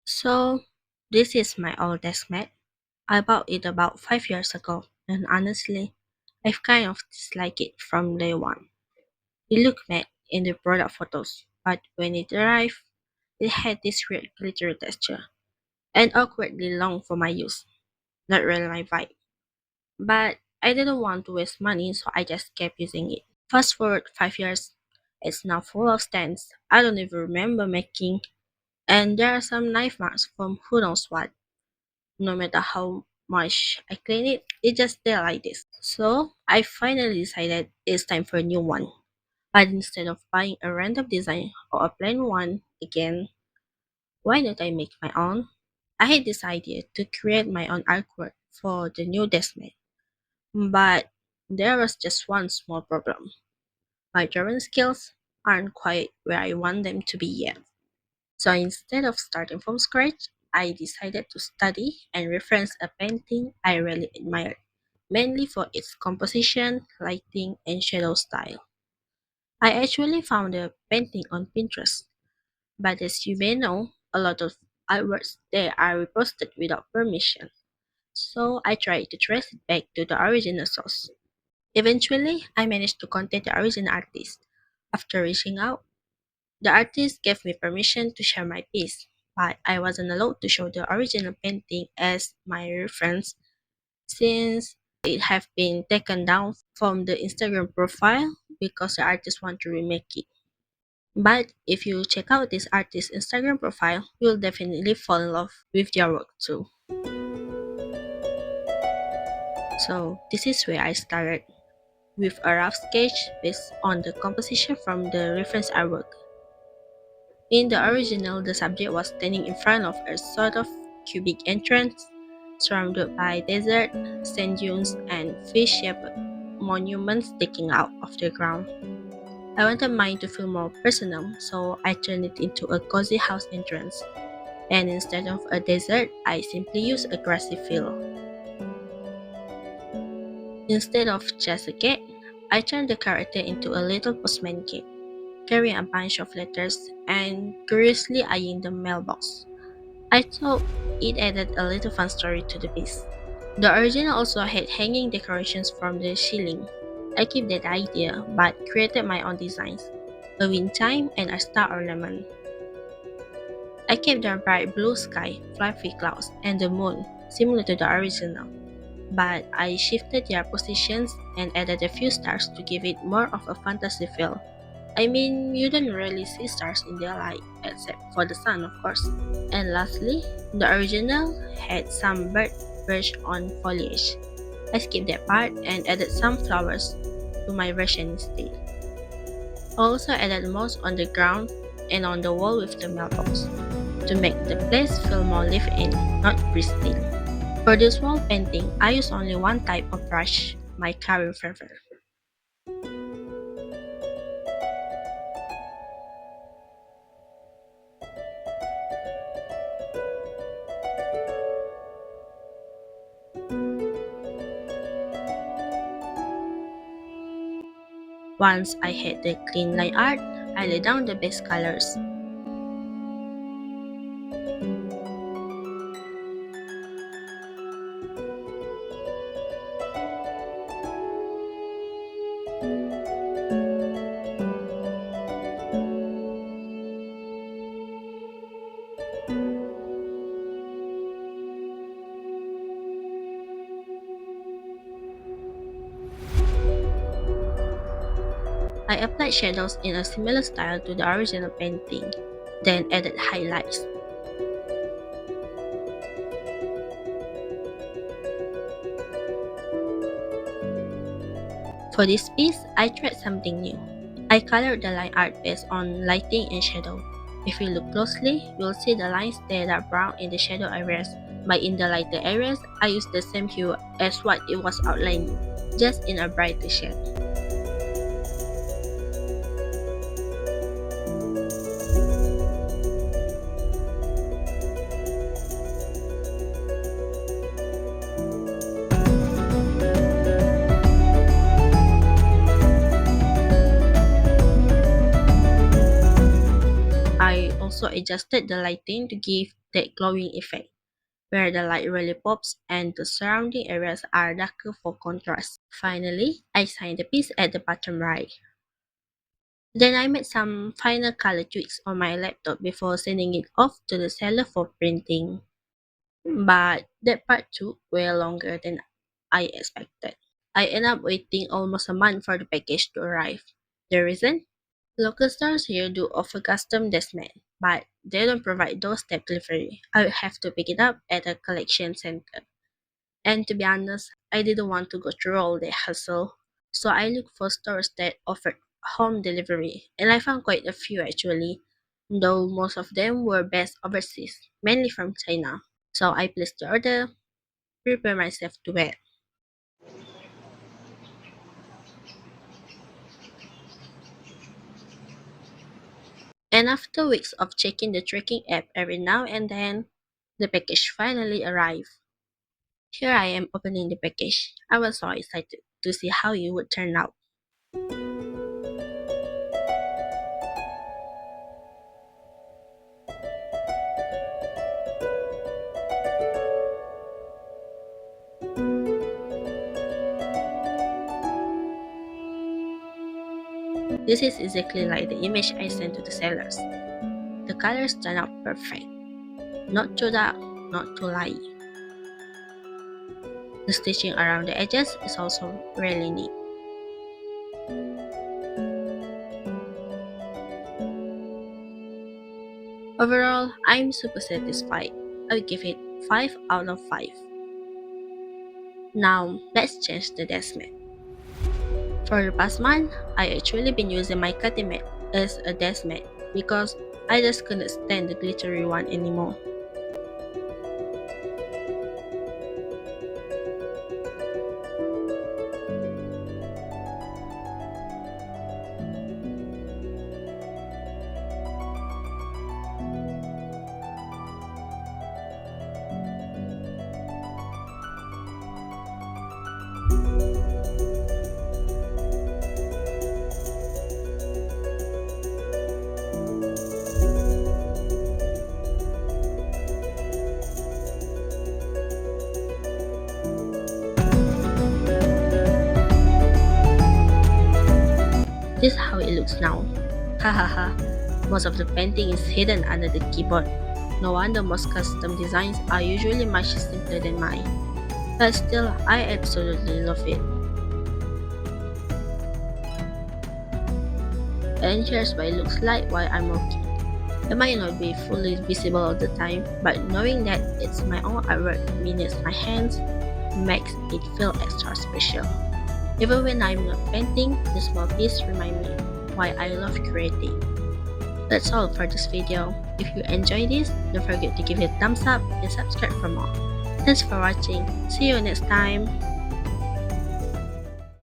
So, this is my old desk mat. I bought it about 5 years ago, and honestly, I've kind of disliked it from day one. It looked matte in the product photos, but when it arrived, it had this weird glittery texture and awkwardly long for my use. Not really my vibe. But I didn't want to waste money, so I just kept using it. Fast forward 5 years, it's now full of stands I don't even remember making, and there are some knife marks from who knows what. No matter how much I clean it, it just stays like this. So I finally decided it's time for a new one. But instead of buying a random design or a plain one again, why don't I make my own? I had this idea to create my own artwork for the new desk mat. But there was just one small problem. My drawing skills aren't quite where I want them to be yet. So instead of starting from scratch, I decided to study and reference a painting I really admired, mainly for its composition, lighting, and shadow style. I actually found the painting on Pinterest, but as you may know, a lot of artworks there are reposted without permission. So I tried to trace it back to the original source. Eventually, I managed to contact the original artist. After reaching out, the artist gave me permission to share my piece, but I wasn't allowed to show the original painting as my reference since it had been taken down from the Instagram profile because the artist wanted to remake it. But if you check out this artist's Instagram profile, you'll definitely fall in love with their work too. So this is where I started with a rough sketch based on the composition from the reference artwork. In the original, the subject was standing in front of a sort of cubic entrance, surrounded by desert, sand dunes, and fish-shaped monuments sticking out of the ground. I wanted mine to feel more personal, so I turned it into a cozy house entrance. And instead of a desert, I simply used a grassy field. Instead of just a cat, I turned the character into a little postman cat, carrying a bunch of letters and curiously eyeing the mailbox. I thought it added a little fun story to the piece. The original also had hanging decorations from the ceiling. I kept that idea but created my own designs, a wind chime and a star ornament. I kept the bright blue sky, fluffy clouds, and the moon, similar to the original, but I shifted their positions and added a few stars to give it more of a fantasy feel. I mean, you don't really see stars in their light, except for the sun, of course. And lastly, the original had some bird perched on foliage. I skipped that part and added some flowers to my version instead. I also added moss on the ground and on the wall with the mailbox to make the place feel more lived in, not pristine. For this wall painting, I use only one type of brush, my current favorite. Once I had the clean line art, I laid down the base colors. I applied shadows in a similar style to the original painting, then added highlights. For this piece, I tried something new. I colored the line art based on lighting and shadow. If you look closely, you'll see the lines that are brown in the shadow areas, but in the lighter areas, I used the same hue as what it was outlined, just in a brighter shade. I also adjusted the lighting to give that glowing effect, where the light really pops and the surrounding areas are darker for contrast. Finally, I signed the piece at the bottom right. Then I made some final color tweaks on my laptop before sending it off to the seller for printing. But that part took way longer than I expected. I ended up waiting almost a month for the package to arrive. The reason? Local stores here do offer custom deskmat, but they don't provide doorstep delivery. I would have to pick it up at a collection center. And to be honest, I didn't want to go through all the hassle. So I looked for stores that offered home delivery, and I found quite a few actually, though most of them were based overseas, mainly from China. So I placed the order, prepare myself to wait. And after weeks of checking the tracking app every now and then, the package finally arrived. Here I am opening the package. I was so excited to see how it would turn out. This is exactly like the image I sent to the sellers. The colors turn out perfect. Not too dark, not too light. The stitching around the edges is also really neat. Overall, I'm super satisfied. I would give it 5 out of 5. Now, let's change the desk mat. For the past month, I actually been using my cutting mat as a desk mat because I just couldn't stand the glittery one anymore. This is how it looks now. Hahaha, most of the painting is hidden under the keyboard. No wonder most custom designs are usually much simpler than mine. But still, I absolutely love it. And here's what it looks like while I'm working. It might not be fully visible all the time, but knowing that it's my own artwork beneath my hands makes it feel extra special. Even when I'm not painting, the small piece remind me why I love creating. That's all for this video. If you enjoyed this, don't forget to give it a thumbs up and subscribe for more. Thanks for watching. See you next time.